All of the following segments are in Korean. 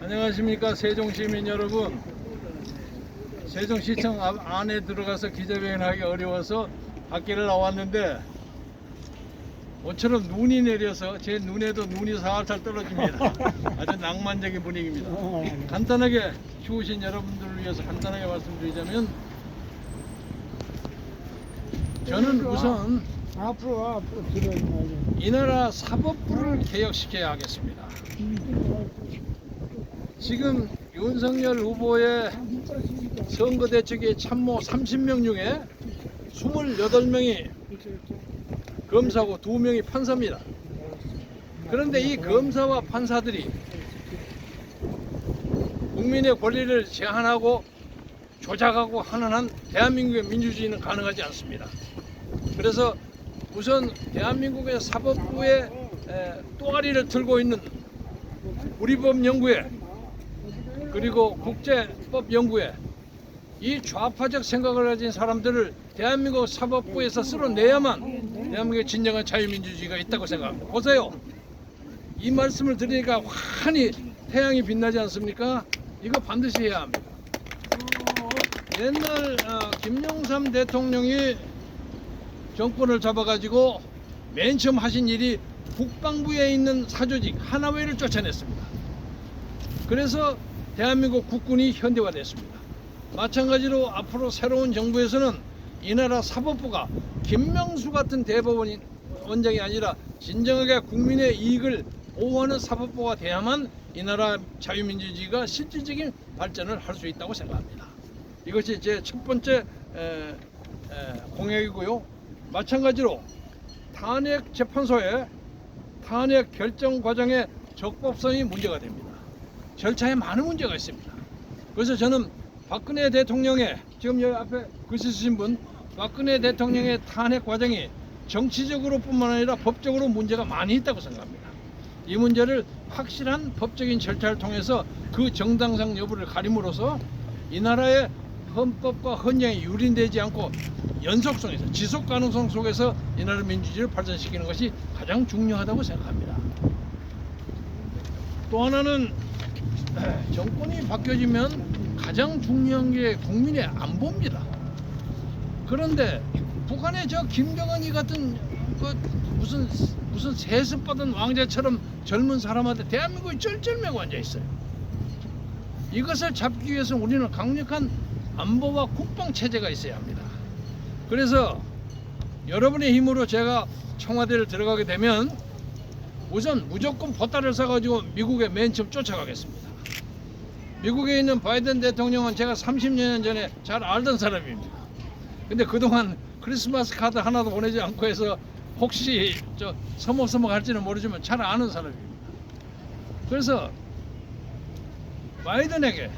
안녕하십니까 세종시민 여러분. 세종시청 안에 들어가서 기자회견하기 어려워서 밖에를 나왔는데 모처럼 눈이 내려서 제 눈에도 눈이 살살 떨어집니다. 아주 낭만적인 분위기입니다. 간단하게 추우신 여러분들을 위해서 간단하게 말씀드리자면, 저는 우선 앞으로 들어야지. 이 나라 사법부를 개혁시켜야 하겠습니다. 지금 윤석열 후보의 선거 대책의 참모 30명 중에 28명이 검사고 2명이 판사입니다. 그런데 이 검사와 판사들이 국민의 권리를 제한하고 조작하고 하는 한 대한민국의 민주주의는 가능하지 않습니다. 그래서 우선 대한민국의 사법부의 또아리를 들고 있는 우리법연구회 그리고 국제법연구회, 이 좌파적 생각을 가진 사람들을 대한민국 사법부에서 쓸어내야만 대한민국의 진정한 자유민주주의가 있다고 생각합니다. 보세요. 이 말씀을 드리니까 환히 태양이 빛나지 않습니까? 이거 반드시 해야 합니다. 옛날 김영삼 대통령이 정권을 잡아가지고 맨 처음 하신 일이 국방부에 있는 사조직 하나회를 쫓아냈습니다. 그래서 대한민국 국군이 현대화됐습니다. 마찬가지로 앞으로 새로운 정부에서는 이 나라 사법부가 김명수 같은 대법원 원장이 아니라 진정하게 국민의 이익을 보호하는 사법부가 돼야만 이 나라 자유민주주의가 실질적인 발전을 할 수 있다고 생각합니다. 이것이 제 첫 번째 공약이고요. 마찬가지로 탄핵 재판소의 탄핵 결정 과정의 적법성이 문제가 됩니다. 절차에 많은 문제가 있습니다. 그래서 저는 박근혜 대통령의, 지금 여기 앞에 글씨 쓰신 분, 박근혜 대통령의 탄핵 과정이 정치적으로 뿐만 아니라 법적으로 문제가 많이 있다고 생각합니다. 이 문제를 확실한 법적인 절차를 통해서 그 정당성 여부를 가림으로써 이 나라의 헌법과 헌정에 유린되지 않고 연속성에서 지속 가능성 속에서 이 나라 민주주의를 발전시키는 것이 가장 중요하다고 생각합니다. 또 하나는 정권이 바뀌어지면 가장 중요한 게 국민의 안보입니다. 그런데 북한의 저 김정은이 같은 무슨 세습받은 왕자처럼 젊은 사람한테 대한민국이 쩔쩔매고 앉아 있어요. 이것을 잡기 위해서 우리는 강력한 안보와 국방 체제가 있어야 합니다. 그래서 여러분의 힘으로 제가 청와대를 들어가게 되면 우선 무조건 보따리를 사가지고 미국에 맨 처음 쫓아가겠습니다. 미국에 있는 바이든 대통령은 제가 30년 전에 잘 알던 사람입니다. 근데 그동안 크리스마스 카드 하나도 보내지 않고 해서 혹시 서먹서먹 할지는 모르지만 잘 아는 사람입니다. 그래서 바이든에게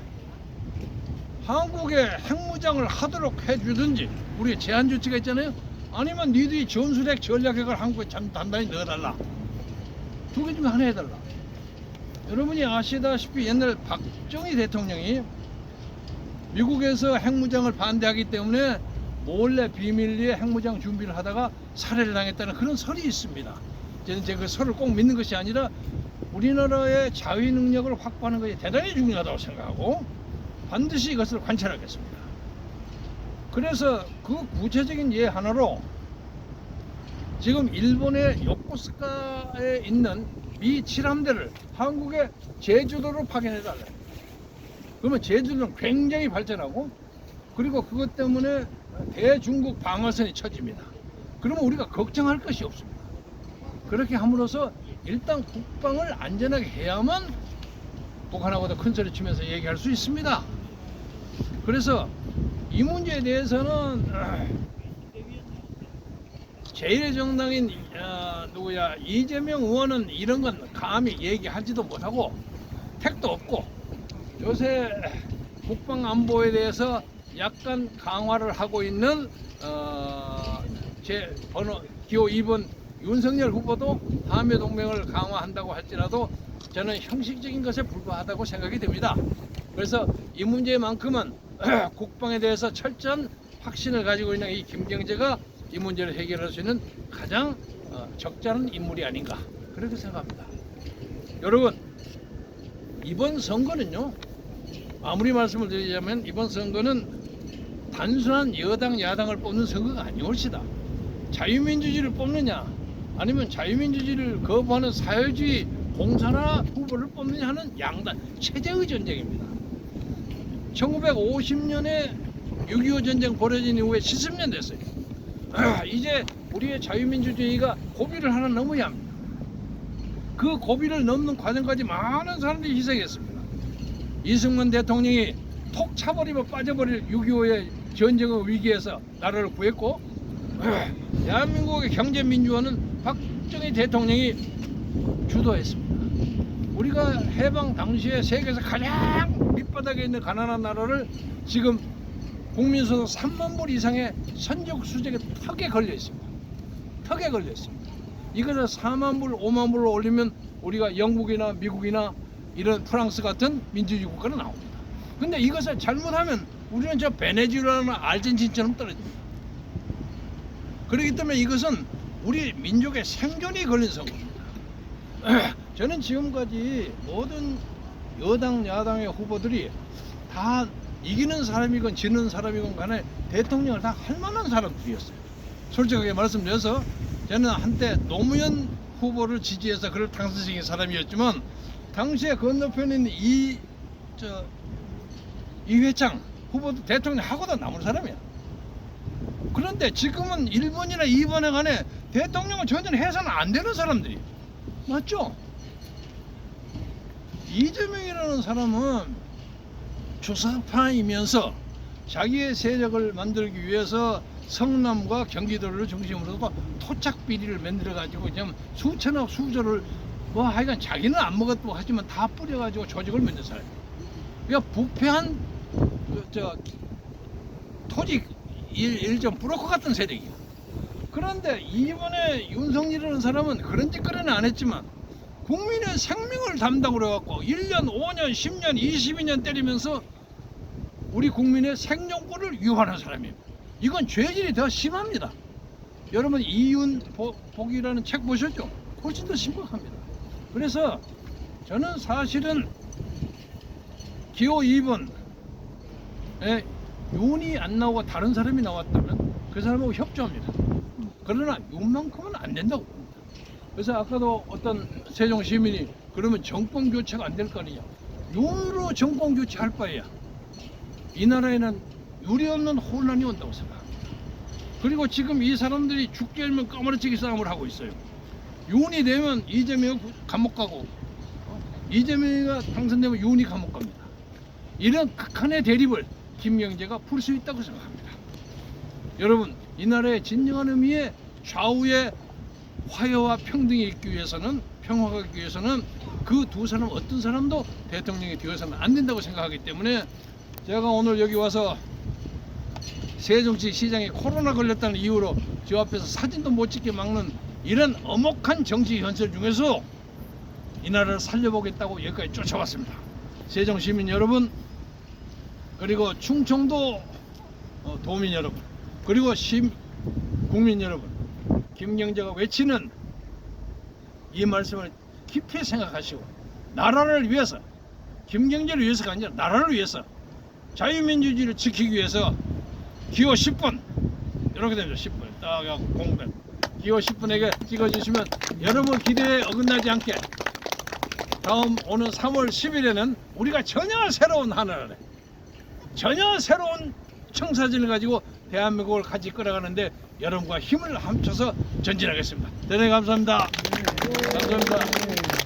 한국에 핵무장을 하도록 해주든지, 우리 제한 조치가 있잖아요. 아니면 니들이 전술핵 전략핵을 한국에 단단히 넣어달라. 두 개 중에 하나 해달라. 여러분이 아시다시피 옛날 박정희 대통령이 미국에서 핵무장을 반대하기 때문에 몰래 비밀리에 핵무장 준비를 하다가 살해를 당했다는 그런 설이 있습니다. 저는 그 설을 꼭 믿는 것이 아니라 우리나라의 자위 능력을 확보하는 것이 대단히 중요하다고 생각하고 반드시 이것을 관찰하겠습니다. 그래서 그 구체적인 예 하나로 지금 일본의 요코스카에 있는 미 7함대를 한국의 제주도로 파견해달래요. 그러면 제주도는 굉장히 발전하고, 그리고 그것 때문에 대중국 방어선이 쳐집니다. 그러면 우리가 걱정할 것이 없습니다. 그렇게 함으로써 일단 국방을 안전하게 해야만 북한하고도 큰 소리 치면서 얘기할 수 있습니다. 그래서 이 문제에 대해서는 제1의 정당인 이재명 의원은 이런 건 감히 얘기하지도 못하고 택도 없고, 요새 국방 안보에 대해서 약간 강화를 하고 있는 제 기호 2번 윤석열 후보도 한미 동맹을 강화한다고 할지라도 저는 형식적인 것에 불과하다고 생각이 됩니다. 그래서 이 문제만큼은 국방에 대해서 철저한 확신을 가지고 있는 이 김경재가 이 문제를 해결할 수 있는 가장 적절한 인물이 아닌가, 그렇게 생각합니다. 여러분, 이번 선거는요, 아무리 말씀을 드리자면 이번 선거는 단순한 여당 야당을 뽑는 선거가 아니올시다. 자유민주주의를 뽑느냐 아니면 자유민주주의를 거부하는 사회주의 공산화 후보를 뽑느냐 하는 양단 체제의 전쟁입니다. 1950년에 6.25 전쟁 벌어진 이후에 70년 됐어요. 이제 우리의 자유민주주의가 고비를 하나 넘어야 합니다. 그 고비를 넘는 과정까지 많은 사람들이 희생했습니다. 이승만 대통령이 톡 차버리면 빠져버릴 6.25의 전쟁의 위기에서 나라를 구했고, 대한민국의 경제민주화는 박정희 대통령이 주도했습니다. 우리가 해방 당시에 세계에서 가장 밑바닥에 있는 가난한 나라를 지금 국민소득 3만 불 이상의 선적 수적의 턱에 걸려 있습니다. 턱에 걸려 있습니다. 이것을 4만 불, 5만 불로 올리면 우리가 영국이나 미국이나 이런 프랑스 같은 민주주의 국가로 나옵니다. 근데 이것을 잘못하면 우리는 저 베네수엘라나 아르헨티나처럼 떨어집니다. 그렇기 때문에 이것은 우리 민족의 생존이 걸린 선거입니다. 저는 지금까지 모든 여당 야당의 후보들이 다 이기는 사람이건 지는 사람이건 간에 대통령을 다 할 만한 사람들이었어요. 솔직하게 말씀드려서 저는 한때 노무현 후보를 지지해서 그를 당선시킨 사람이었지만, 당시에 건너편에 있는 이회창 후보도 대통령 하고도 남은 사람이야. 그런데 지금은 1번이나 2번에 간에 대통령을 전혀 해서는 안 되는 사람들이 맞죠? 이재명이라는 사람은 주사파이면서 자기의 세력을 만들기 위해서 성남과 경기도를 중심으로 토착 비리를 만들어 가지고 그냥 수천억 수조를 뭐 하여간 자기는 안 먹었다고 하지만 다 뿌려 가지고 조직을 만든 사람이에요. 그러니까 부패한 토지 일종 브로커 같은 세력이야. 그런데 이번에 윤석열이라는 사람은 그런 짓거리는 안 했지만 국민의 생명을 담당으로 해갖고 1년, 5년, 10년, 22년 때리면서 우리 국민의 생존권을 위반한 사람이에요. 이건 죄질이 더 심합니다. 여러분 이윤복이라는 책 보셨죠? 훨씬 더 심각합니다. 그래서 저는 사실은 기호 2번에 윤이 안 나오고 다른 사람이 나왔다면 그 사람하고 협조합니다. 그러나 윤만큼은 안 된다고 봅니다. 그래서 아까도 어떤 세종 시민이 그러면 정권 교체가 안 될 거 아니냐. 윤으로 정권 교체할 바에야 이 나라에는 유리 없는 혼란이 온다고 생각합니다. 그리고 지금 이 사람들이 죽게 알면 까무러치기 싸움을 하고 있어요. 윤이 되면 이재명이 감옥 가고, 이재명이가 당선되면 윤이 감옥 갑니다. 이런 극한의 대립을 김경재가 풀 수 있다고 생각합니다. 여러분, 이 나라의 진정한 의미의 좌우의 화해와 평등이 있기 위해서는, 평화가 있기 위해서는 그 두 사람 어떤 사람도 대통령이 되어서는 안 된다고 생각하기 때문에 제가 오늘 여기 와서 세종시 시장에 코로나 걸렸다는 이유로 저 앞에서 사진도 못 찍게 막는 이런 엄혹한 정치 현실 중에서 이 나라를 살려보겠다고 여기까지 쫓아왔습니다. 세종 시민 여러분, 그리고 충청도 도민 여러분, 그리고 국민 여러분, 김경재가 외치는 이 말씀을 깊이 생각하시고 나라를 위해서, 김경재를 위해서가 아니라 나라를 위해서, 자유민주주의를 지키기 위해서 기호 10번 이렇게 됩니다. 10번 딱 하고 공백 기호 10번에게 찍어주시면 여러분 기대에 어긋나지 않게 다음 오는 3월 10일에는 우리가 전혀 새로운 하늘에 전혀 새로운 청사진을 가지고 대한민국을 같이 끌어가는데 여러분과 힘을 합쳐서 전진하겠습니다. 대단히 감사합니다. 감사합니다.